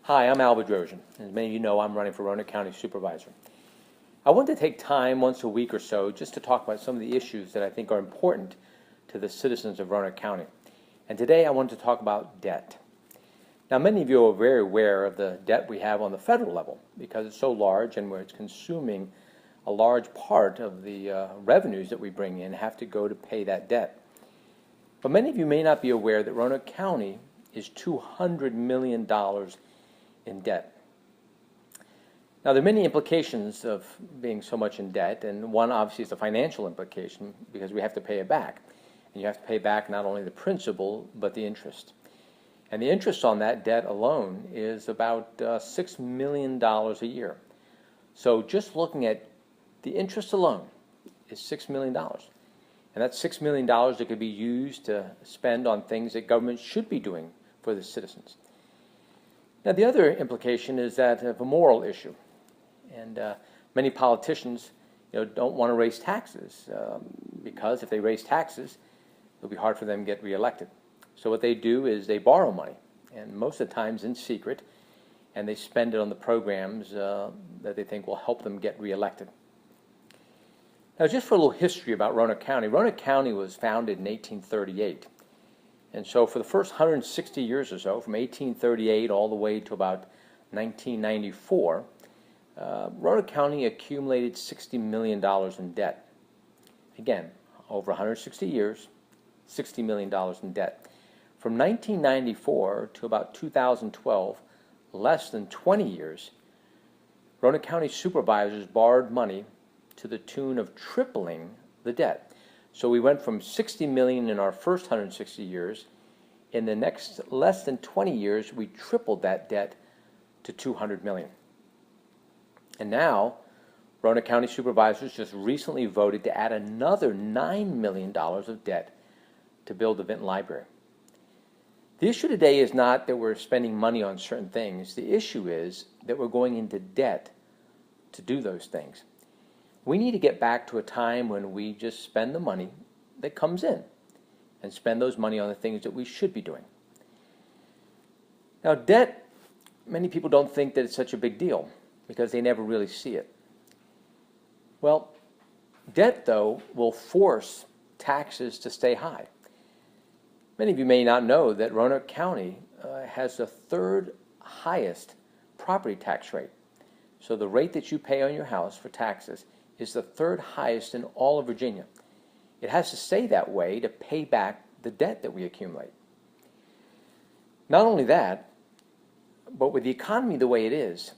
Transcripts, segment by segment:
Hi, I'm Bedrosian. As many of you know, I'm running for Roanoke County Supervisor. I want to take time once a week or so just to talk about some of the issues that I think are important to the citizens of Roanoke County. And today I want to talk about debt. Now, many of you are very aware of the debt we have on the federal level because it's so large and where it's consuming a large part of the revenues that we bring in have to go to pay that debt. But many of you may not be aware that Roanoke County is $200 million in debt. Now, there are many implications of being so much in debt, and one obviously is the financial implication because we have to pay it back. And you have to pay back not only the principal, but the interest. And the interest on that debt alone is about $6 million a year. So just looking at the interest alone is $6 million. And that's $6 million that could be used to spend on things that government should be doing for the citizens. Now, the other implication is that of a moral issue. And many politicians don't want to raise taxes because if they raise taxes, it'll be hard for them to get reelected. So what they do is they borrow money, and most of the times in secret, and they spend it on the programs that they think will help them get reelected. Now, just for a little history about Roanoke County was founded in 1838. And so for the first 160 years or so, from 1838 all the way to about 1994, Roanoke County accumulated $60 million in debt. Again, over 160 years, $60 million in debt. From 1994 to about 2012, less than 20 years, Roanoke County supervisors borrowed money to the tune of tripling the debt. So we went from $60 million in our first 160 years. In the next less than 20 years, we tripled that debt to $200 million. And now, Roanoke County supervisors just recently voted to add another $9 million of debt to build the Vinton Library. The issue today is not that we're spending money on certain things. The issue is that we're going into debt to do those things. We need to get back to a time when we just spend the money that comes in and spend those money on the things that we should be doing. Now, debt, many people don't think that it's such a big deal because they never really see it. Well, debt, though, will force taxes to stay high. Many of you may not know that Roanoke County has the third highest property tax rate. So the rate that you pay on your house for taxes is the third highest in all of Virginia. It has to stay that way to pay back the debt that we accumulate. Not only that, but with the economy the way it is,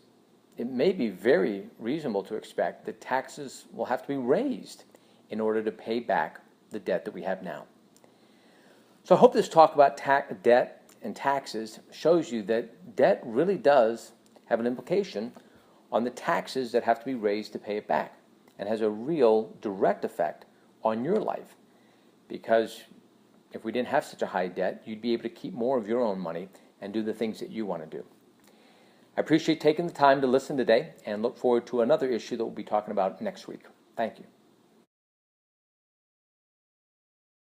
it may be very reasonable to expect that taxes will have to be raised in order to pay back the debt that we have now. So I hope this talk about debt and taxes shows you that debt really does have an implication on the taxes that have to be raised to pay it back, and has a real direct effect on your life. Because if we didn't have such a high debt, you'd be able to keep more of your own money and do the things that you want to do. I appreciate taking the time to listen today and look forward to another issue that we'll be talking about next week. Thank you.